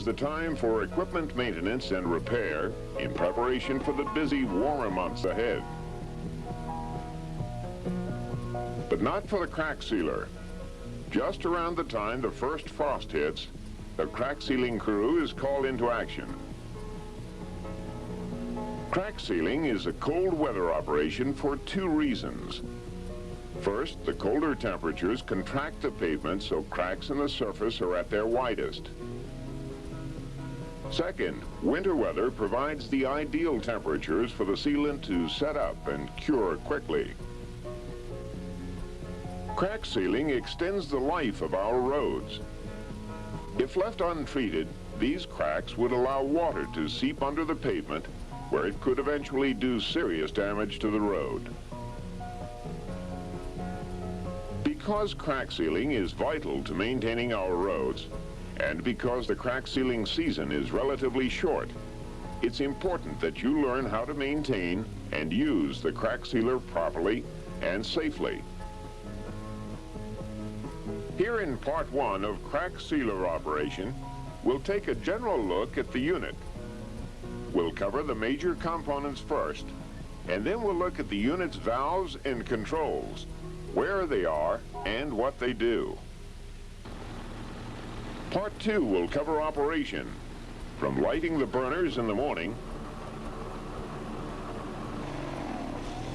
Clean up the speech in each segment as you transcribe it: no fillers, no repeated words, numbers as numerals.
is the time for equipment maintenance and repair in preparation for the busy, warmer months ahead. But not for the crack sealer. Just around the time the first frost hits, the crack sealing crew is called into action. Crack sealing is a cold weather operation for two reasons. First, the colder temperatures contract the pavement so cracks in the surface are at their widest. Second, winter weather provides the ideal temperatures for the sealant to set up and cure quickly. Crack sealing extends the life of our roads. If left untreated, these cracks would allow water to seep under the pavement, where it could eventually do serious damage to the road. Because crack sealing is vital to maintaining our roads, and because the crack sealing season is relatively short, it's important that you learn how to maintain and use the crack sealer properly and safely. Here in Part 1 of Crack Sealer Operation, we'll take a general look at the unit. We'll cover the major components first, and then we'll look at the unit's valves and controls, where they are, and what they do. Part 2 will cover operation, from lighting the burners in the morning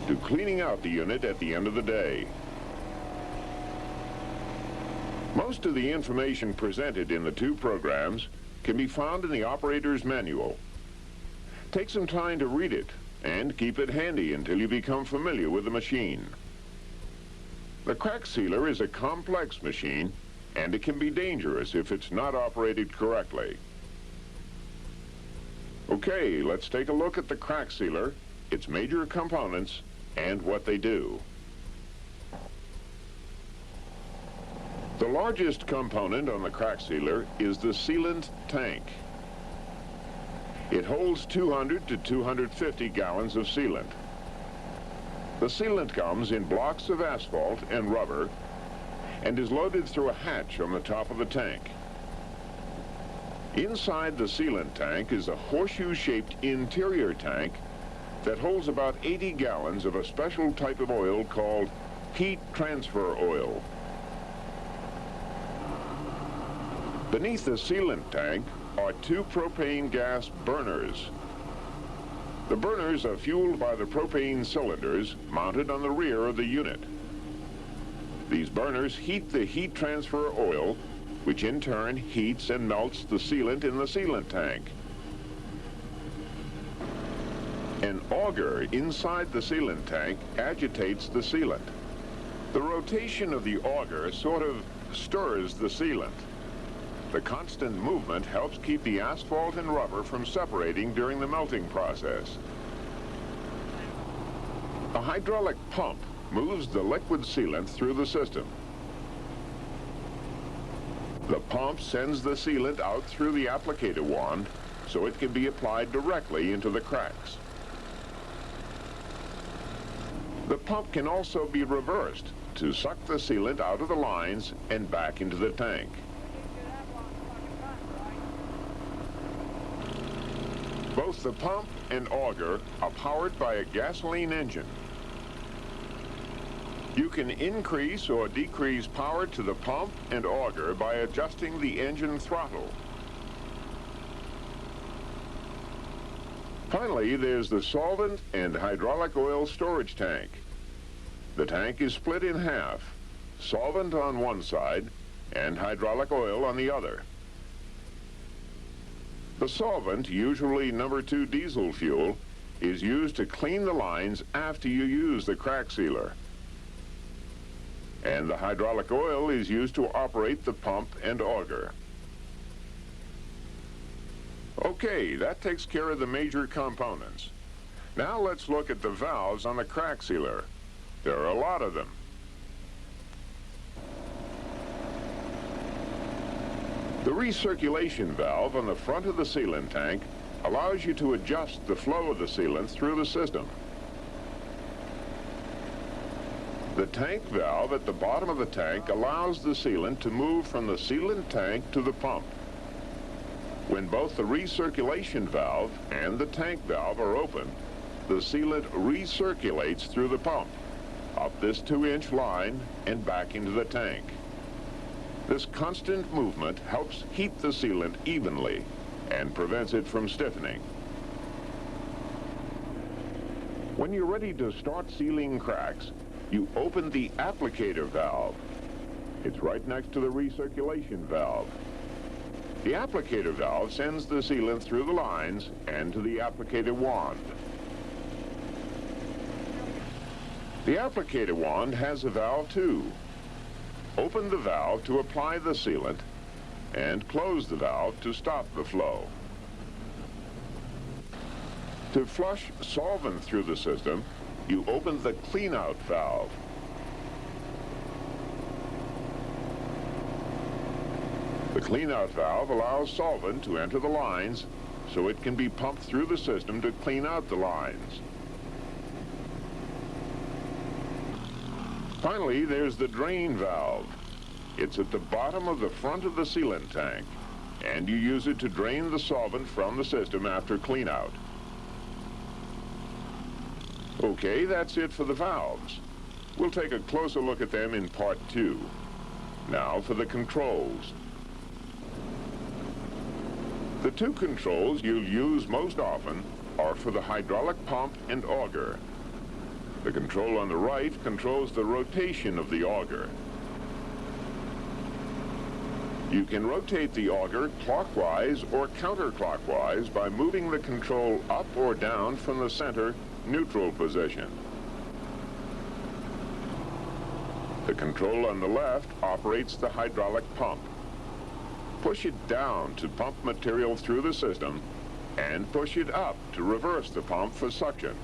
to cleaning out the unit at the end of the day. Most of the information presented in the two programs can be found in the operator's manual. Take some time to read it and keep it handy until you become familiar with the machine. The crack sealer is a complex machine, and it can be dangerous if it's not operated correctly. Okay, let's take a look at the crack sealer, its major components, and what they do. The largest component on the crack sealer is the sealant tank. It holds 200 to 250 gallons of sealant. The sealant comes in blocks of asphalt and rubber and is loaded through a hatch on the top of the tank. Inside the sealant tank is a horseshoe-shaped interior tank that holds about 80 gallons of a special type of oil called heat transfer oil. Beneath the sealant tank are two propane gas burners. The burners are fueled by the propane cylinders mounted on the rear of the unit. These burners heat the heat transfer oil, which in turn heats and melts the sealant in the sealant tank. An auger inside the sealant tank agitates the sealant. The rotation of the auger sort of stirs the sealant. The constant movement helps keep the asphalt and rubber from separating during the melting process. A hydraulic pump moves the liquid sealant through the system. The pump sends the sealant out through the applicator wand so it can be applied directly into the cracks. The pump can also be reversed to suck the sealant out of the lines and back into the tank. Both the pump and auger are powered by a gasoline engine. You can increase or decrease power to the pump and auger by adjusting the engine throttle. Finally, there's the solvent and hydraulic oil storage tank. The tank is split in half, solvent on one side and hydraulic oil on the other. The solvent, usually number 2 diesel fuel, is used to clean the lines after you use the crack sealer. And the hydraulic oil is used to operate the pump and auger. Okay, that takes care of the major components. Now let's look at the valves on the crack sealer. There are a lot of them. The recirculation valve on the front of the sealant tank allows you to adjust the flow of the sealant through the system. The tank valve at the bottom of the tank allows the sealant to move from the sealant tank to the pump. When both the recirculation valve and the tank valve are open, the sealant recirculates through the pump, up this 2-inch line and back into the tank. This constant movement helps heat the sealant evenly and prevents it from stiffening. When you're ready to start sealing cracks, you open the applicator valve. It's right next to the recirculation valve. The applicator valve sends the sealant through the lines and to the applicator wand. The applicator wand has a valve too. Open the valve to apply the sealant and close the valve to stop the flow. To flush solvent through the system, you open the cleanout valve. The cleanout valve allows solvent to enter the lines so it can be pumped through the system to clean out the lines. Finally, there's the drain valve. It's at the bottom of the front of the sealant tank, and you use it to drain the solvent from the system after cleanout. Okay, that's it for the valves. We'll take a closer look at them in part 2. Now for the controls. The two controls you'll use most often are for the hydraulic pump and auger. The control on the right controls the rotation of the auger. You can rotate the auger clockwise or counterclockwise by moving the control up or down from the center neutral position. The control on the left operates the hydraulic pump. Push it down to pump material through the system and push it up to reverse the pump for suction.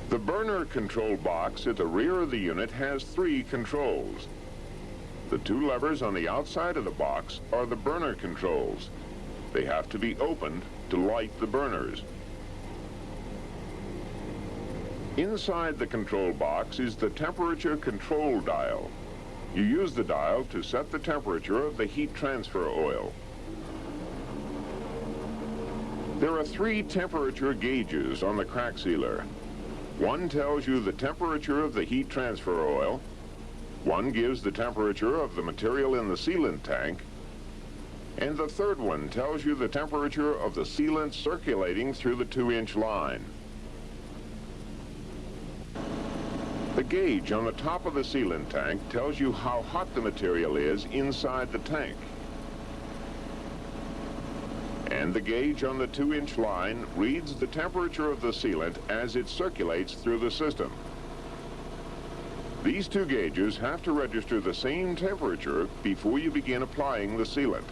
The burner control box at the rear of the unit has 3 controls. The 2 levers on the outside of the box are the burner controls. They have to be opened to light the burners. Inside the control box is the temperature control dial. You use the dial to set the temperature of the heat transfer oil. There are 3 temperature gauges on the crack sealer. One tells you the temperature of the heat transfer oil. One gives the temperature of the material in the sealant tank. And the third one tells you the temperature of the sealant circulating through the 2-inch line. The gauge on the top of the sealant tank tells you how hot the material is inside the tank. And the gauge on the 2-inch line reads the temperature of the sealant as it circulates through the system. These 2 gauges have to register the same temperature before you begin applying the sealant.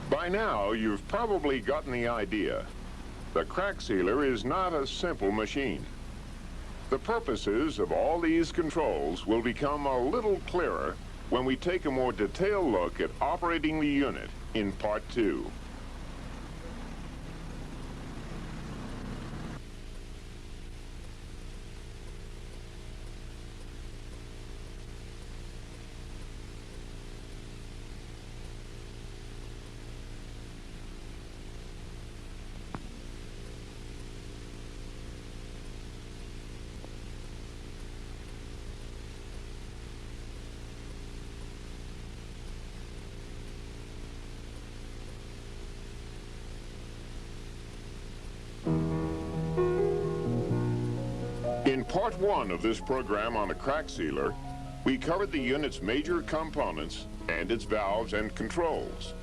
By now, you've probably gotten the idea. The crack sealer is not a simple machine. The purposes of all these controls will become a little clearer when we take a more detailed look at operating the unit in part 2. In part 1 of this program on the crack sealer, we covered the unit's major components and its valves and controls.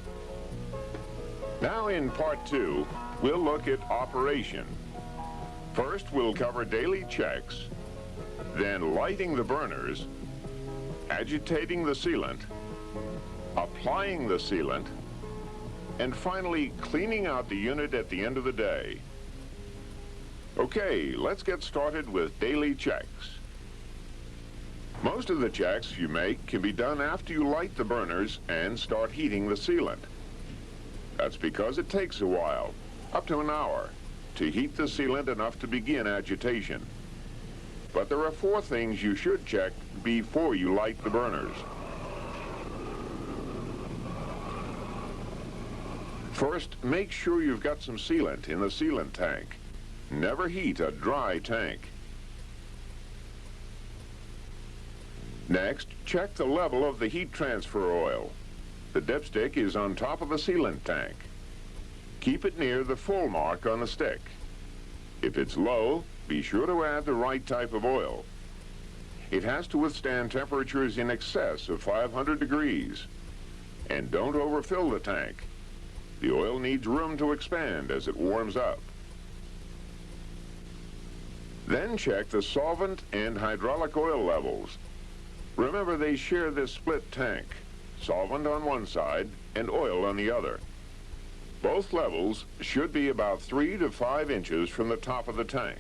Now in part 2, we'll look at operation. First, we'll cover daily checks, then lighting the burners, agitating the sealant, applying the sealant, and finally cleaning out the unit at the end of the day. Okay, let's get started with daily checks. Most of the checks you make can be done after you light the burners and start heating the sealant. That's because it takes a while, up to an hour, to heat the sealant enough to begin agitation. But there are 4 things you should check before you light the burners. First, make sure you've got some sealant in the sealant tank. Never heat a dry tank. Next, check the level of the heat transfer oil. The dipstick is on top of the sealant tank. Keep it near the full mark on the stick. If it's low, be sure to add the right type of oil. It has to withstand temperatures in excess of 500 degrees. And don't overfill the tank. The oil needs room to expand as it warms up. Then check the solvent and hydraulic oil levels. Remember, they share this split tank, solvent on one side and oil on the other. Both levels should be about 3 to 5 inches from the top of the tank.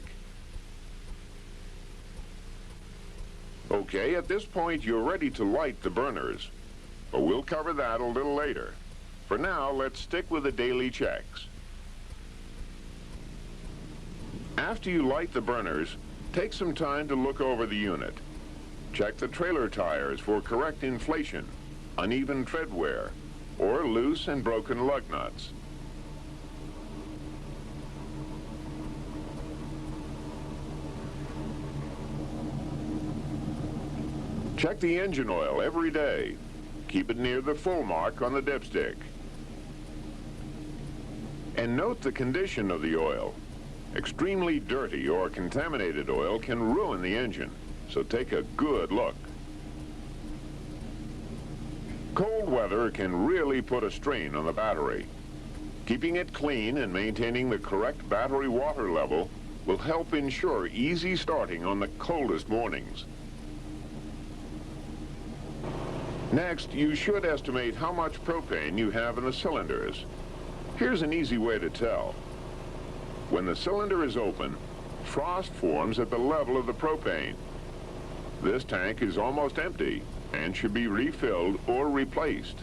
Okay, at this point you're ready to light the burners, but we'll cover that a little later. For now, let's stick with the daily checks. After you light the burners, take some time to look over the unit. Check the trailer tires for correct inflation, uneven tread wear, or loose and broken lug nuts. Check the engine oil every day. Keep it near the full mark on the dipstick. And note the condition of the oil. Extremely dirty or contaminated oil can ruin the engine, so take a good look. Cold weather can really put a strain on the battery. Keeping it clean and maintaining the correct battery water level will help ensure easy starting on the coldest mornings. Next, you should estimate how much propane you have in the cylinders. Here's an easy way to tell. When the cylinder is open, frost forms at the level of the propane. This tank is almost empty and should be refilled or replaced.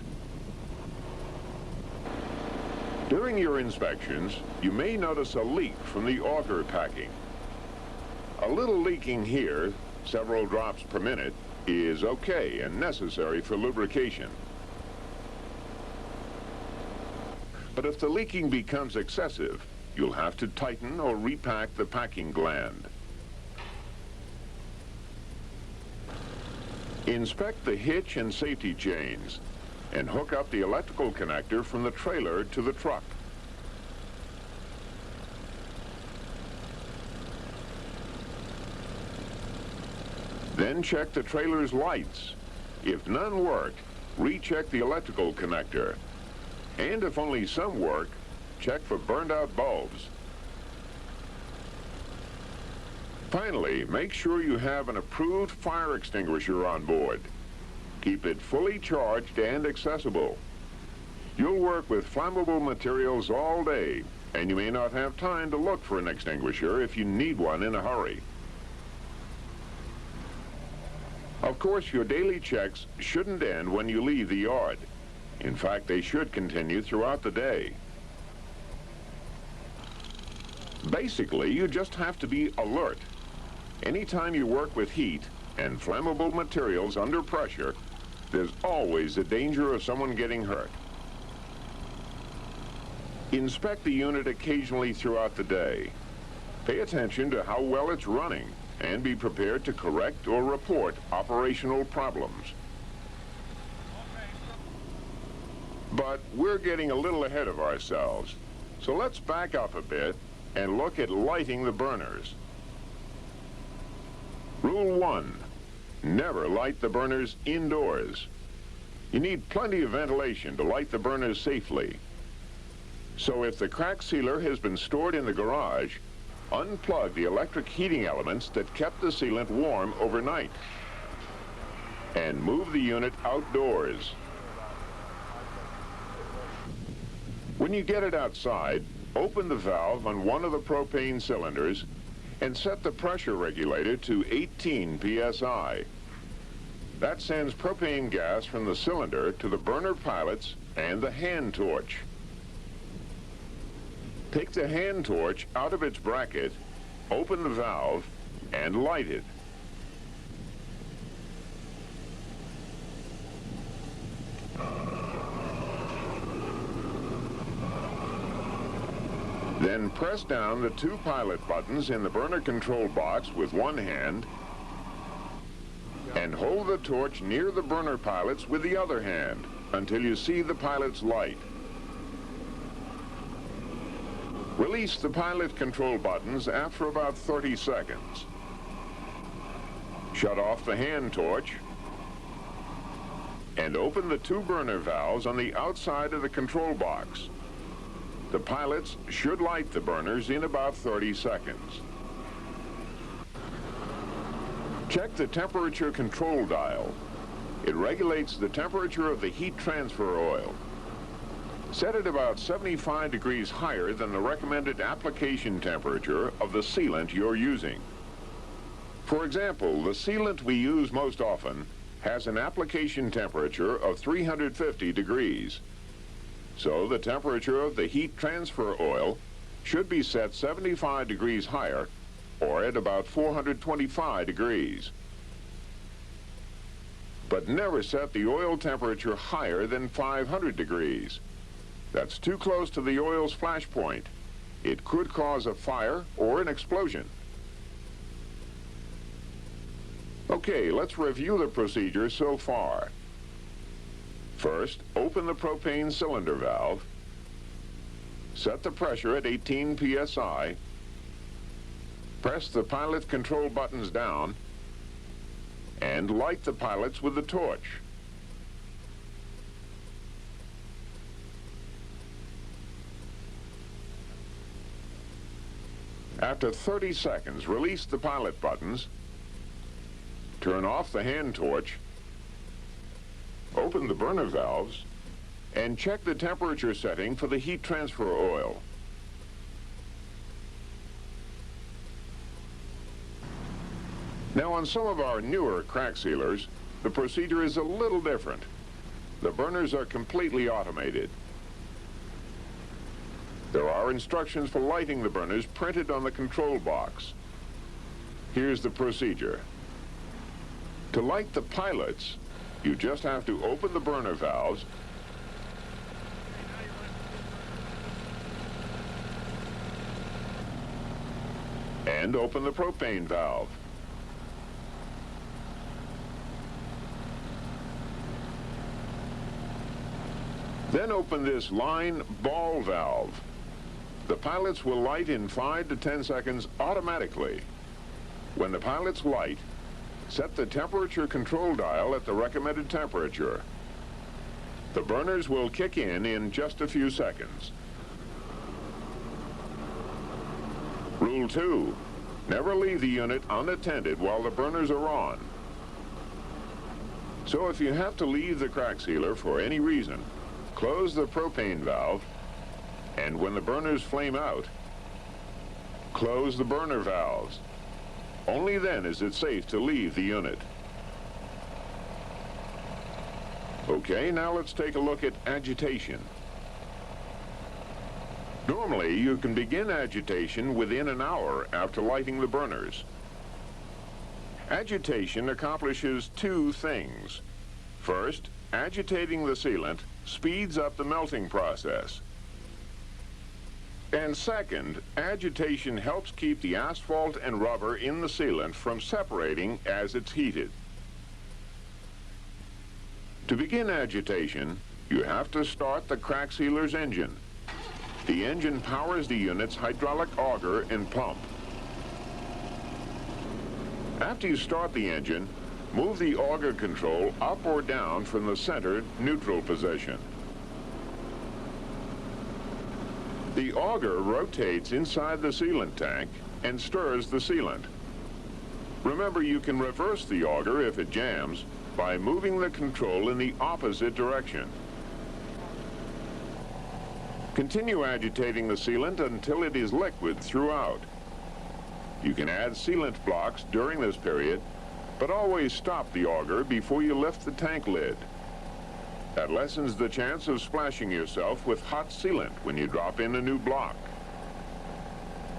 During your inspections, you may notice a leak from the auger packing. A little leaking here, several drops per minute, is okay and necessary for lubrication. But if the leaking becomes excessive, you'll have to tighten or repack the packing gland. Inspect the hitch and safety chains and hook up the electrical connector from the trailer to the truck. Then check the trailer's lights. If none work, recheck the electrical connector. And if only some work, check for burned out bulbs. Finally, make sure you have an approved fire extinguisher on board. Keep it fully charged and accessible. You'll work with flammable materials all day, and you may not have time to look for an extinguisher if you need one in a hurry. Of course, your daily checks shouldn't end when you leave the yard. In fact, they should continue throughout the day. Basically, you just have to be alert. Anytime you work with heat and flammable materials under pressure, there's always the danger of someone getting hurt. Inspect the unit occasionally throughout the day. Pay attention to how well it's running and be prepared to correct or report operational problems. But we're getting a little ahead of ourselves, so let's back up a bit and look at lighting the burners. Rule 1, never light the burners indoors. You need plenty of ventilation to light the burners safely. So if the crack sealer has been stored in the garage, unplug the electric heating elements that kept the sealant warm overnight. And move the unit outdoors. When you get it outside, open the valve on one of the propane cylinders and set the pressure regulator to 18 psi. That sends propane gas from the cylinder to the burner pilots and the hand torch. Take the hand torch out of its bracket, open the valve, and light it. Then press down the two pilot buttons in the burner control box with one hand and hold the torch near the burner pilots with the other hand until you see the pilot's light. Release the pilot control buttons after about 30 seconds. Shut off the hand torch and open the two burner valves on the outside of the control box. The pilots should light the burners in about 30 seconds. Check the temperature control dial. It regulates the temperature of the heat transfer oil. Set it about 75 degrees higher than the recommended application temperature of the sealant you're using. For example, the sealant we use most often has an application temperature of 350 degrees. So the temperature of the heat transfer oil should be set 75 degrees higher, or at about 425 degrees. But never set the oil temperature higher than 500 degrees. That's too close to the oil's flash point. It could cause a fire or an explosion. Okay, let's review the procedure so far. First, open the propane cylinder valve, set the pressure at 18 psi, press the pilot control buttons down, and light the pilots with the torch. After 30 seconds, release the pilot buttons, turn off the hand torch, open the burner valves, and check the temperature setting for the heat transfer oil. Now, on some of our newer crack sealers, the procedure is a little different. The burners are completely automated. There are instructions for lighting the burners printed on the control box. Here's the procedure. To light the pilots, you just have to open the burner valves, and open the propane valve. Then open this line ball valve. The pilots will light in 5 to 10 seconds automatically. When the pilots light, set the temperature control dial at the recommended temperature. The burners will kick in just a few seconds. Rule 2, never leave the unit unattended while the burners are on. So if you have to leave the crack sealer for any reason, close the propane valve, and when the burners flame out, close the burner valves. Only then is it safe to leave the unit. Okay, now let's take a look at agitation. Normally, you can begin agitation within an hour after lighting the burners. Agitation accomplishes two things. First, agitating the sealant speeds up the melting process. And second, agitation helps keep the asphalt and rubber in the sealant from separating as it's heated. To begin agitation, you have to start the crack sealer's engine. The engine powers the unit's hydraulic auger and pump. After you start the engine, move the auger control up or down from the center neutral position. The auger rotates inside the sealant tank and stirs the sealant. Remember, you can reverse the auger if it jams by moving the control in the opposite direction. Continue agitating the sealant until it is liquid throughout. You can add sealant blocks during this period, but always stop the auger before you lift the tank lid. That lessens the chance of splashing yourself with hot sealant when you drop in a new block.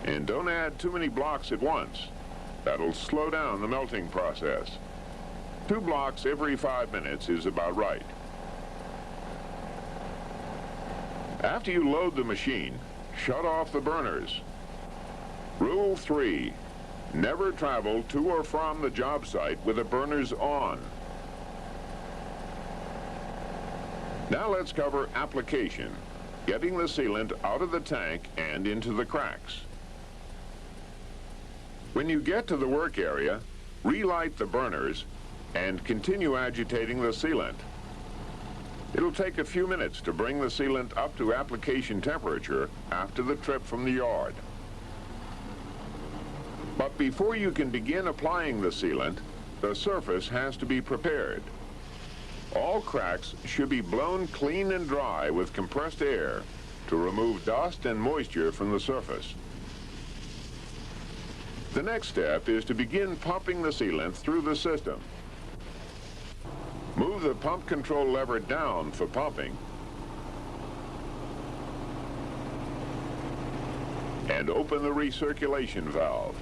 And don't add too many blocks at once. That'll slow down the melting process. 2 blocks every 5 minutes is about right. After you load the machine, shut off the burners. Rule 3. Never travel to or from the job site with the burners on. Now let's cover application, getting the sealant out of the tank and into the cracks. When you get to the work area, relight the burners and continue agitating the sealant. It'll take a few minutes to bring the sealant up to application temperature after the trip from the yard. But before you can begin applying the sealant, the surface has to be prepared. All cracks should be blown clean and dry with compressed air to remove dust and moisture from the surface. The next step is to begin pumping the sealant through the system. Move the pump control lever down for pumping and open the recirculation valve.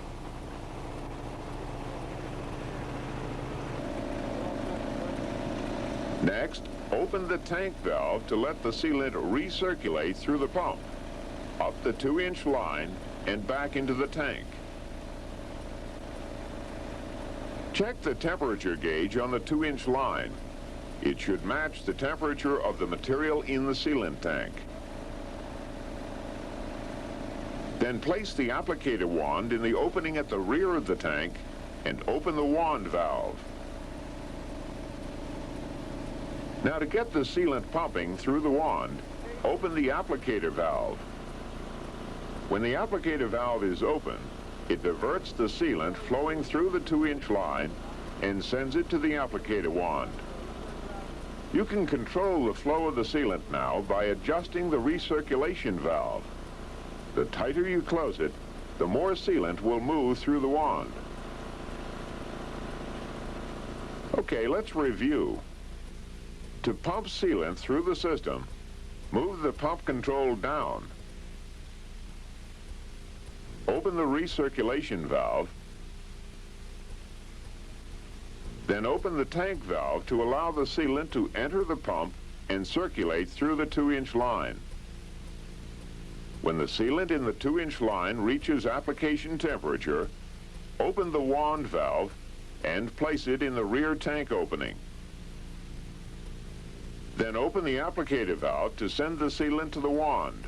Next, open the tank valve to let the sealant recirculate through the pump, up the 2-inch line and back into the tank. Check the temperature gauge on the 2-inch line. It should match the temperature of the material in the sealant tank. Then place the applicator wand in the opening at the rear of the tank and open the wand valve. Now to get the sealant pumping through the wand, open the applicator valve. When the applicator valve is open, it diverts the sealant flowing through the 2-inch line and sends it to the applicator wand. You can control the flow of the sealant now by adjusting the recirculation valve. The tighter you close it, the more sealant will move through the wand. Okay, let's review. To pump sealant through the system, move the pump control down. Open the recirculation valve, then open the tank valve to allow the sealant to enter the pump and circulate through the 2-inch line. When the sealant in the 2-inch line reaches application temperature, open the wand valve and place it in the rear tank opening. Then open the applicator valve to send the sealant to the wand.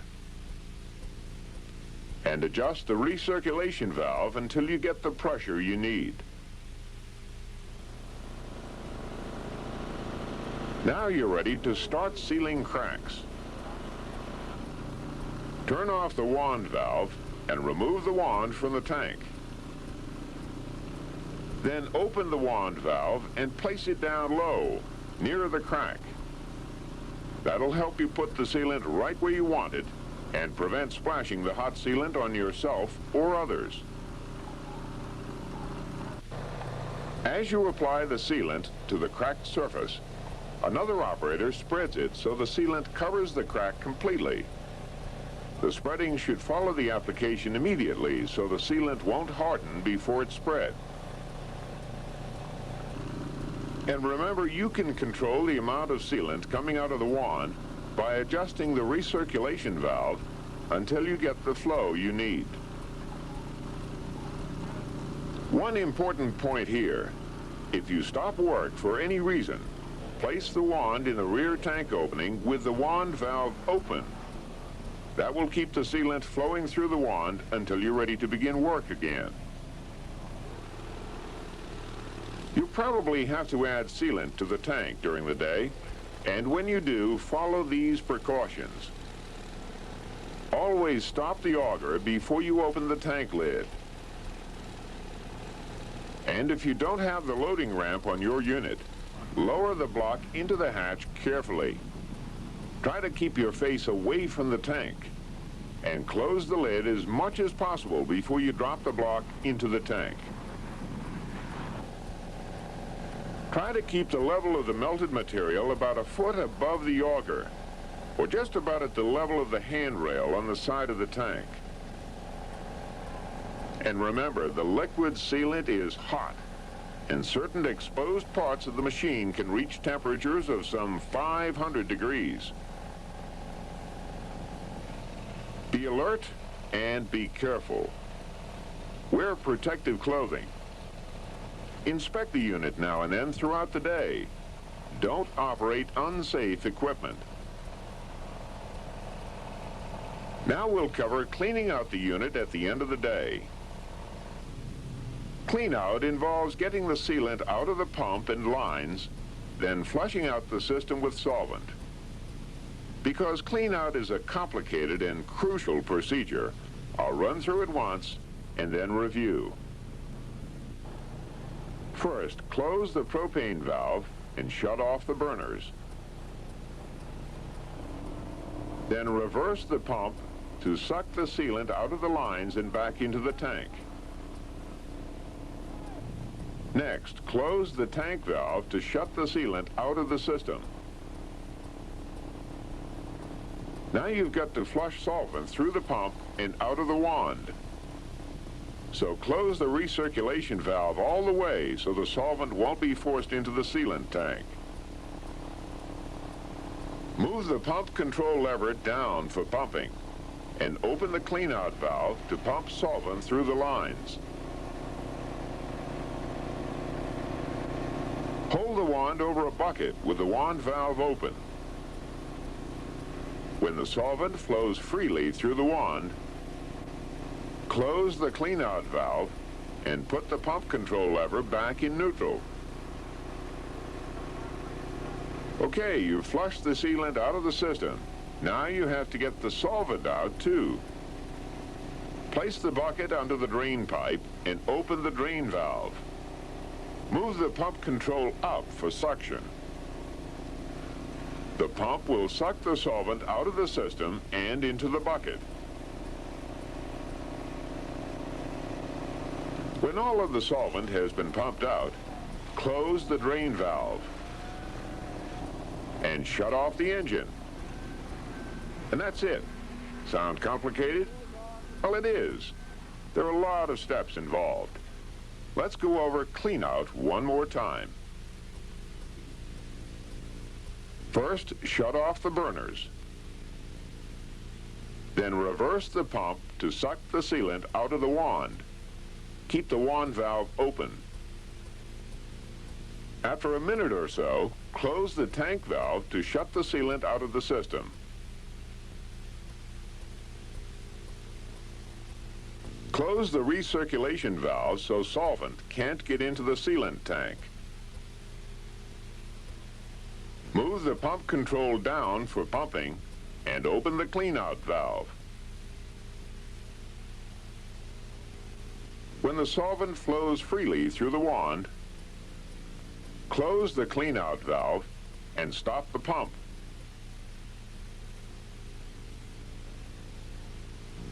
And adjust the recirculation valve until you get the pressure you need. Now you're ready to start sealing cracks. Turn off the wand valve and remove the wand from the tank. Then open the wand valve and place it down low, near the crack. That'll help you put the sealant right where you want it and prevent splashing the hot sealant on yourself or others. As you apply the sealant to the cracked surface, another operator spreads it so the sealant covers the crack completely. The spreading should follow the application immediately so the sealant won't harden before it's spread. And remember, you can control the amount of sealant coming out of the wand by adjusting the recirculation valve until you get the flow you need. One important point here: if you stop work for any reason, place the wand in the rear tank opening with the wand valve open. That will keep the sealant flowing through the wand until you're ready to begin work again. You probably have to add sealant to the tank during the day, and when you do, follow these precautions. Always stop the auger before you open the tank lid. And if you don't have the loading ramp on your unit, lower the block into the hatch carefully. Try to keep your face away from the tank, and close the lid as much as possible before you drop the block into the tank. Try to keep the level of the melted material about a foot above the auger, or just about at the level of the handrail on the side of the tank. And remember, the liquid sealant is hot, and certain exposed parts of the machine can reach temperatures of some 500 degrees. Be alert and be careful. Wear protective clothing. Inspect the unit now and then throughout the day. Don't operate unsafe equipment. Now we'll cover cleaning out the unit at the end of the day. Clean out involves getting the sealant out of the pump and lines, then flushing out the system with solvent. Because clean out is a complicated and crucial procedure, I'll run through it once and then review. First, close the propane valve and shut off the burners. Then reverse the pump to suck the sealant out of the lines and back into the tank. Next, close the tank valve to shut the sealant out of the system. Now you've got to flush solvent through the pump and out of the wand. So close the recirculation valve all the way so the solvent won't be forced into the sealant tank. Move the pump control lever down for pumping and open the clean-out valve to pump solvent through the lines. Hold the wand over a bucket with the wand valve open. When the solvent flows freely through the wand, close the clean-out valve and put the pump control lever back in neutral. Okay, you've flushed the sealant out of the system. Now you have to get the solvent out too. Place the bucket under the drain pipe and open the drain valve. Move the pump control up for suction. The pump will suck the solvent out of the system and into the bucket. When all of the solvent has been pumped out, close the drain valve and shut off the engine. And that's it. Sound complicated? Well, it is. There are a lot of steps involved. Let's go over clean out one more time. First, shut off the burners. Then reverse the pump to suck the sealant out of the wand. Keep the wand valve open. After a minute or so, close the tank valve to shut the sealant out of the system. Close the recirculation valve so solvent can't get into the sealant tank. Move the pump control down for pumping and open the clean-out valve. When the solvent flows freely through the wand, close the clean-out valve and stop the pump.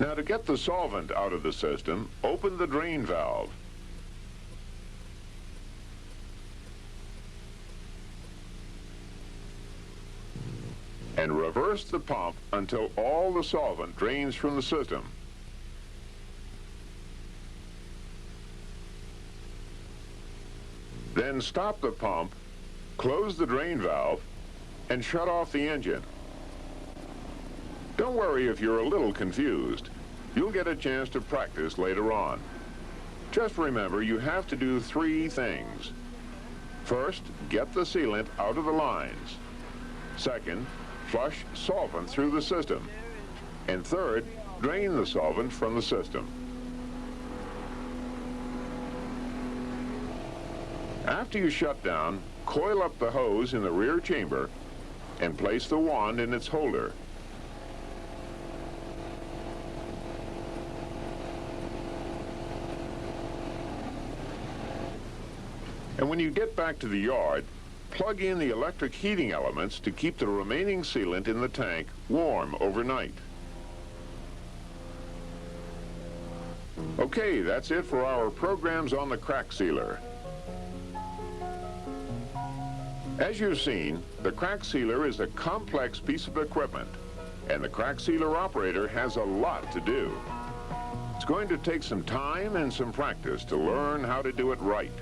Now to get the solvent out of the system, open the drain valve. And reverse the pump until all the solvent drains from the system. Then stop the pump, close the drain valve, and shut off the engine. Don't worry if you're a little confused. You'll get a chance to practice later on. Just remember, you have to do three things. First, get the sealant out of the lines. Second, flush solvent through the system. And third, drain the solvent from the system. After you shut down, coil up the hose in the rear chamber and place the wand in its holder. And when you get back to the yard, plug in the electric heating elements to keep the remaining sealant in the tank warm overnight. Okay, that's it for our programs on the crack sealer. As you've seen, the crack sealer is a complex piece of equipment, and the crack sealer operator has a lot to do. It's going to take some time and some practice to learn how to do it right.